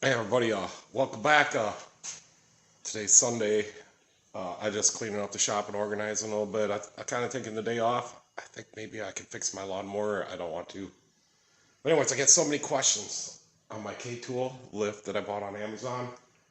Hey everybody, welcome back. Today's Sunday. I just cleaning up the shop and organizing a little bit. I kind of taking the day off. I think maybe I can fix my lawnmower. I don't want to. But anyways, I get so many questions on my KATOOL lift that I bought on Amazon.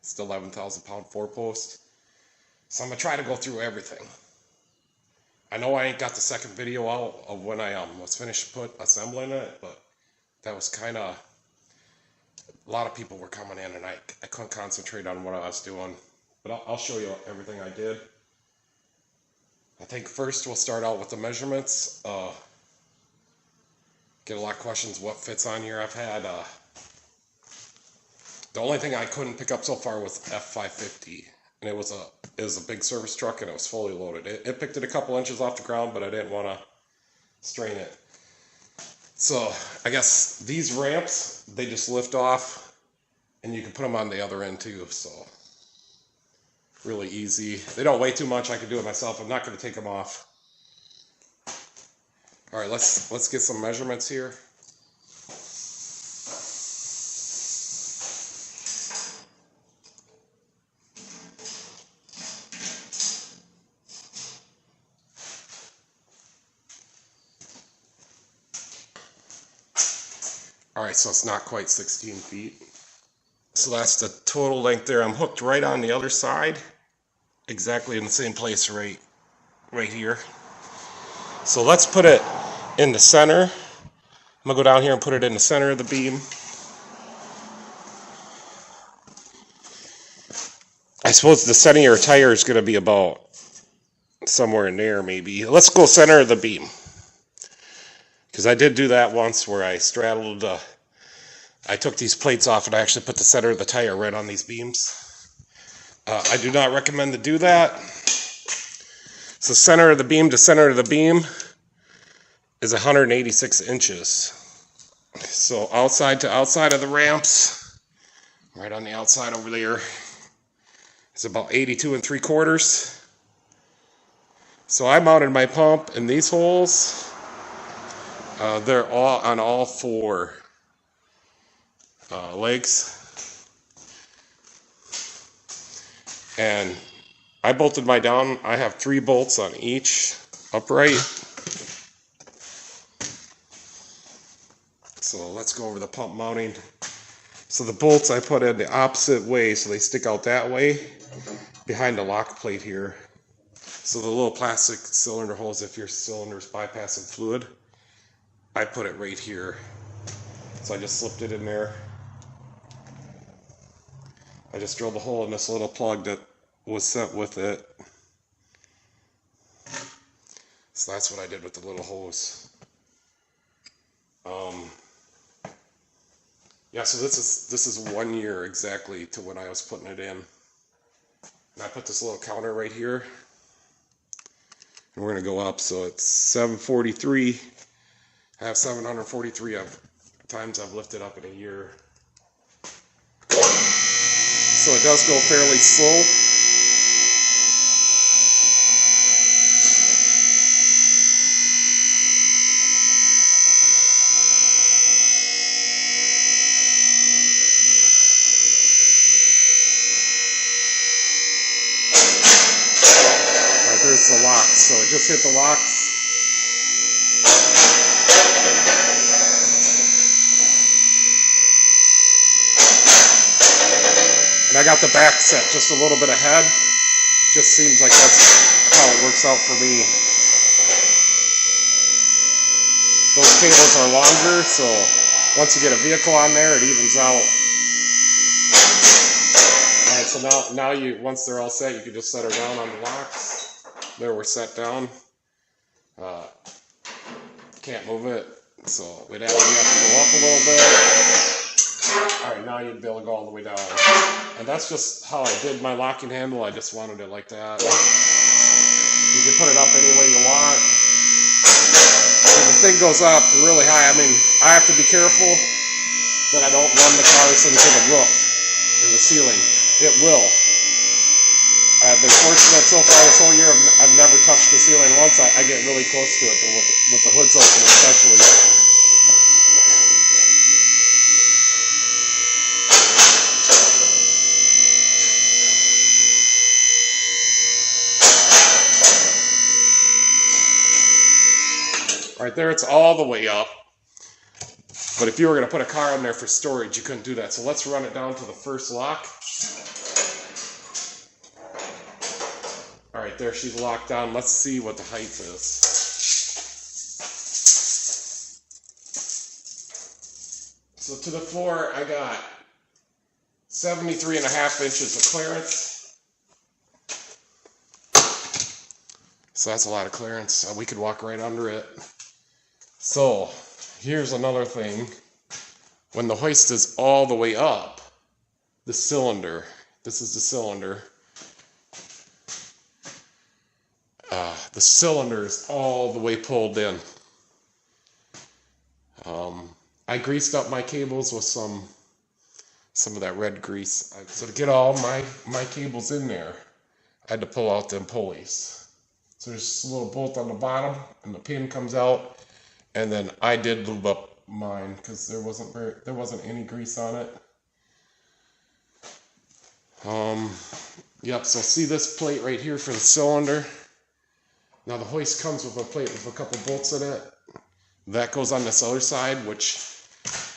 It's the 11,000 pound 4-post. So I'm gonna try to go through everything. I know I ain't got the second video out of when I was finished assembling it, but that was kind of, a lot of people were coming in and I couldn't concentrate on what I was doing. But I'll show you everything I did. I think first we'll start out with the measurements. Get a lot of questions what fits on here. I've had, the only thing I couldn't pick up so far was F550. And it was a big service truck and it was fully loaded. It picked it a couple inches off the ground, but I didn't want to strain it. So I guess these ramps, they just lift off and you can put them on the other end too. So really easy. They don't weigh too much. I can do it myself. I'm not going to take them off. All right, let's get some measurements here. All right, so it's not quite 16 feet. So that's the total length there. I'm hooked right on the other side, exactly in the same place right here. So let's put it in the center. I'm gonna go down here and put it in the center of the beam. I suppose the center of your tire is gonna be about somewhere in there maybe. Let's go center of the beam. Because I did do that once where I straddled, I took these plates off and I actually put the center of the tire right on these beams. I do not recommend to do that. So center of the beam to center of the beam is 186 inches. So outside to outside of the ramps, right on the outside over there, is about 82 3/4. So I mounted my pump in these holes. They're all on all four legs. And I bolted my down. I have 3 bolts on each upright. So let's go over the pump mounting. So the bolts I put in the opposite way, so they stick out that way behind the lock plate here. So the little plastic cylinder holes, if your cylinder's bypassing fluid, I put it right here. So I just slipped it in there. I just drilled a hole in this little plug that was sent with it. So that's what I did with the little hose. Yeah, so this is 1 year exactly to when I was putting it in. And I put this little counter right here. And we're gonna go up, so it's 743. I have 743 times I've lifted up in a year. So it does go fairly slow. All right, there's the lock. So it just hit the locks. And I got the back set just a little bit ahead. Just seems like that's how it works out for me. Those cables are longer, so once you get a vehicle on there, it evens out. Alright, so now once they're all set, you can just set her down on the locks. There, we're set down. Can't move it, so we'd have to go up a little bit. Alright, now you'd be able to go all the way down. And that's just how I did my locking handle. I just wanted it like that. You can put it up any way you want. So the thing goes up really high. I mean, I have to be careful that I don't run the cars into the roof or the ceiling. It will. I've been fortunate so far this whole year. I've never touched the ceiling once. I get really close to it, with the hoods open especially. Right there, it's all the way up. But if you were going to put a car in there for storage, you couldn't do that. So let's run it down to the first lock. All right, there she's locked down. Let's see what the height is. So to the floor, I got 73.5 inches of clearance. So that's a lot of clearance. We could walk right under it. So here's another thing. When the hoist is all the way up, the cylinder, this is the cylinder. The cylinder is all the way pulled in. I greased up my cables with some of that red grease. So to get all my cables in there, I had to pull out them pulleys. So there's a little bolt on the bottom, and the pin comes out. And then I did lube up mine because there wasn't any grease on it. Yep. So see this plate right here for the cylinder. Now the hoist comes with a plate with a couple bolts in it. That goes on this other side, which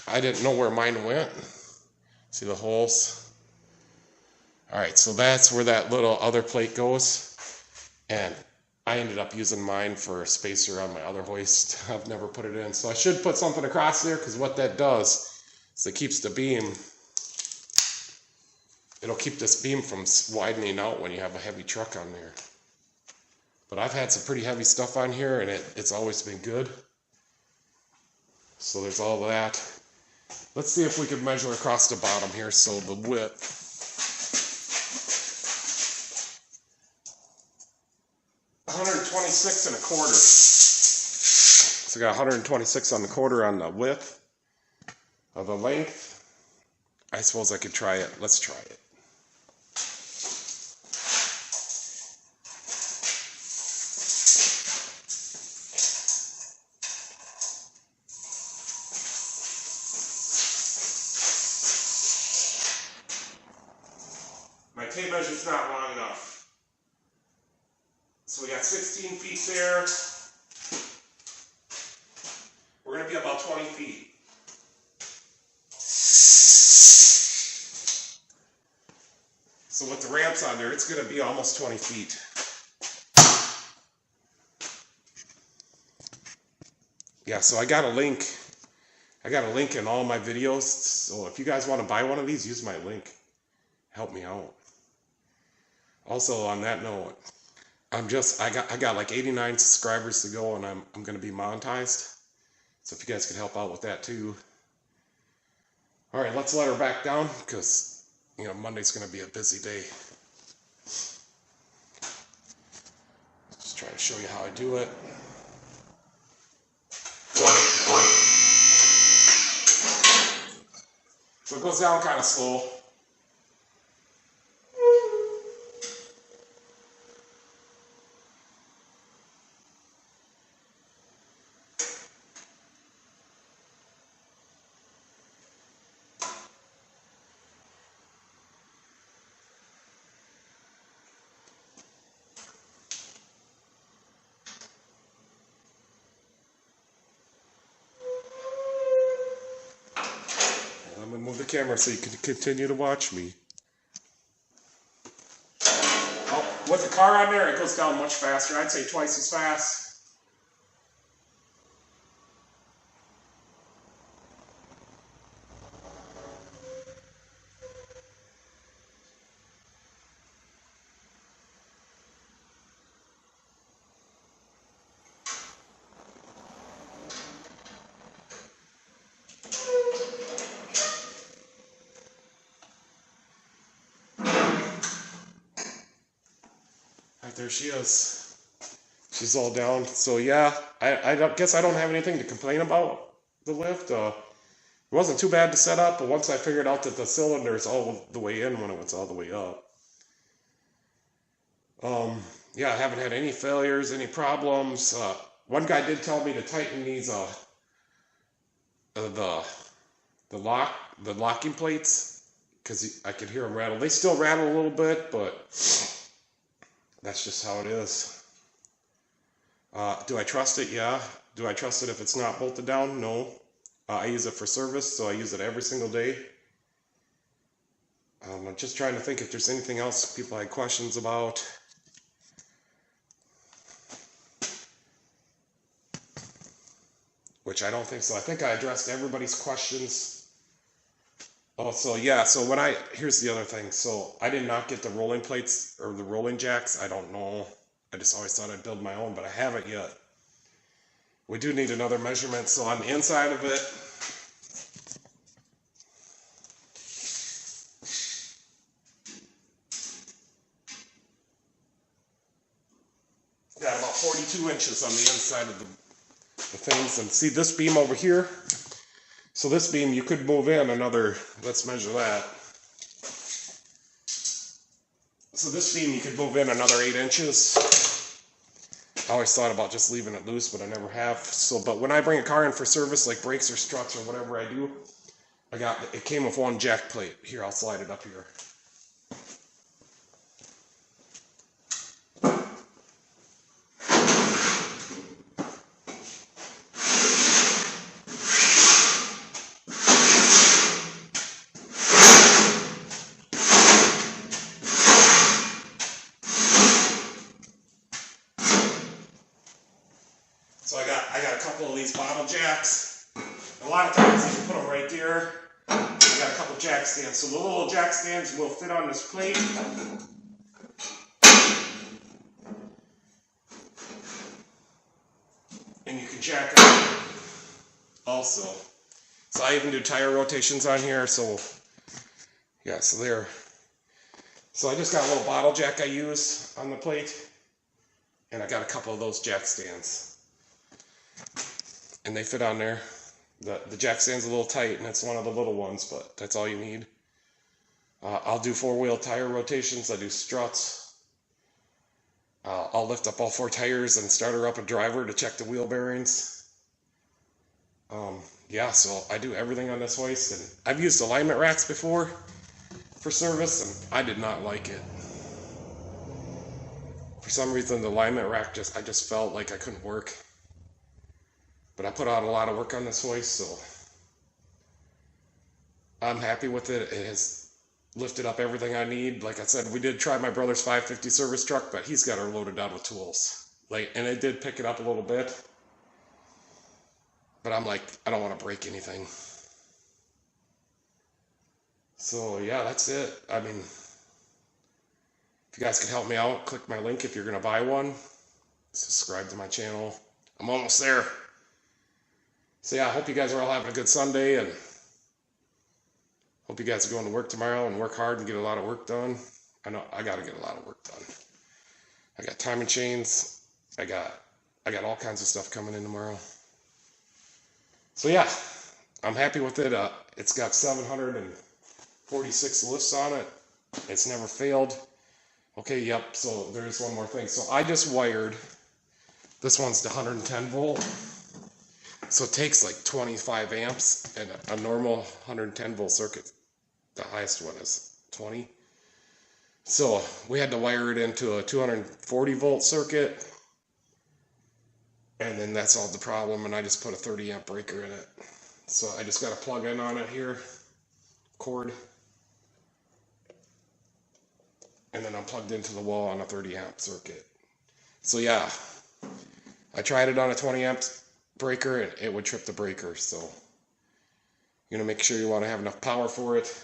I didn't know where mine went. See the holes? Alright, so that's where that little other plate goes. And I ended up using mine for a spacer on my other hoist. I've never put it in. So I should put something across there, because what that does is it keeps the beam, it'll keep this beam from widening out when you have a heavy truck on there. But I've had some pretty heavy stuff on here, and it's always been good. So there's all that. Let's see if we can measure across the bottom here. So the width. $126.25. So I got 126 on the quarter on the width. Of the length, I suppose I could try it. Let's try it. My tape measure's not long enough. So we got 16 feet there. We're going to be about 20 feet. So with the ramps on there, it's going to be almost 20 feet. Yeah, so I got a link. I got a link in all my videos. So if you guys want to buy one of these, use my link. Help me out. Also, on that note, I got like 89 subscribers to go, and I'm going to be monetized. So if you guys could help out with that too. All right, let's let her back down, because Monday's going to be a busy day. Just try to show you how I do it. So it goes down kind of slow. I'm going to move the camera so you can continue to watch me. Oh, with the car on there, it goes down much faster. I'd say twice as fast. Right there she is. She's all down. So yeah, I guess I don't have anything to complain about the lift. It wasn't too bad to set up, but once I figured out that the cylinder is all the way in when it was all the way up. Yeah, I haven't had any failures, any problems. One guy did tell me to tighten these the locking plates, because I could hear them rattle. They still rattle a little bit, but that's just how it is. Do I trust it? Yeah. Do I trust it if it's not bolted down? No. I use it for service, so I use it every single day. I'm just trying to think if there's anything else people had questions about. Which I don't think so. I think I addressed everybody's questions. Oh, so yeah, so here's the other thing. So I did not get the rolling plates or the rolling jacks. I don't know. I just always thought I'd build my own, but I haven't yet. We do need another measurement. So on the inside of it, got about 42 inches on the inside of the things. And see this beam over here? So this beam, you could move in another, let's measure that. So this beam, you could move in another 8 inches. I always thought about just leaving it loose, but I never have. So, but when I bring a car in for service, like brakes or struts or whatever I do, it came with one jack plate. Here, I'll slide it up here. So I got a couple of these bottle jacks. A lot of times you can put them right there. I got a couple jack stands. So the little jack stands will fit on this plate. And you can jack them also. So I even do tire rotations on here. So yeah, so there. So I just got a little bottle jack I use on the plate. And I got a couple of those jack stands. And they fit on there. The jack stand's a little tight, and it's one of the little ones, but that's all you need. I'll do 4-wheel tire rotations. I do struts. I'll lift up all 4 tires and start her up a driver to check the wheel bearings. Yeah, so I do everything on this hoist. And I've used alignment racks before for service, and I did not like it. For some reason, the alignment rack I just felt like I couldn't work. But I put out a lot of work on this hoist, so I'm happy with it. It has lifted up everything I need. Like I said, we did try my brother's 550 service truck, but he's got her loaded down with tools. And it did pick it up a little bit. But I'm like, I don't want to break anything. So yeah, that's it. I mean, if you guys could help me out, click my link if you're going to buy one. Subscribe to my channel. I'm almost there. So yeah, I hope you guys are all having a good Sunday, and hope you guys are going to work tomorrow and work hard and get a lot of work done. I know I got to get a lot of work done. I got timing chains. I got all kinds of stuff coming in tomorrow. So yeah, I'm happy with it. It's got 746 lifts on it. It's never failed. Okay, yep. So there's one more thing. So I just wired. This one's the 110 volt. So it takes like 25 amps, and a normal 110 volt circuit, the highest one is 20. So we had to wire it into a 240 volt circuit, and then that solved the problem, and I just put a 30 amp breaker in it. So I just got a plug in on it here, cord, and then I'm plugged into the wall on a 30 amp circuit. So yeah, I tried it on a 20 amp breaker, and it would trip the breaker. So you're gonna make sure you want to have enough power for it.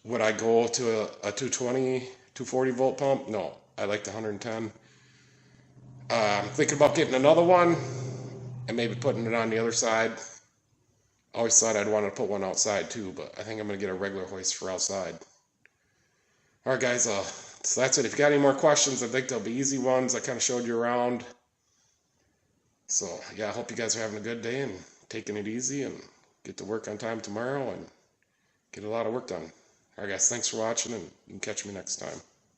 Would I go to a 220, 240 volt pump? No, I like the 110. I'm thinking about getting another one and maybe putting it on the other side. I always thought I'd want to put one outside too, but I think I'm gonna get a regular hoist for outside. All right, guys. So that's it. If you got any more questions, I think they'll be easy ones. I kind of showed you around. So, yeah, I hope you guys are having a good day and taking it easy and get to work on time tomorrow and get a lot of work done. All right, guys, thanks for watching, and you can catch me next time.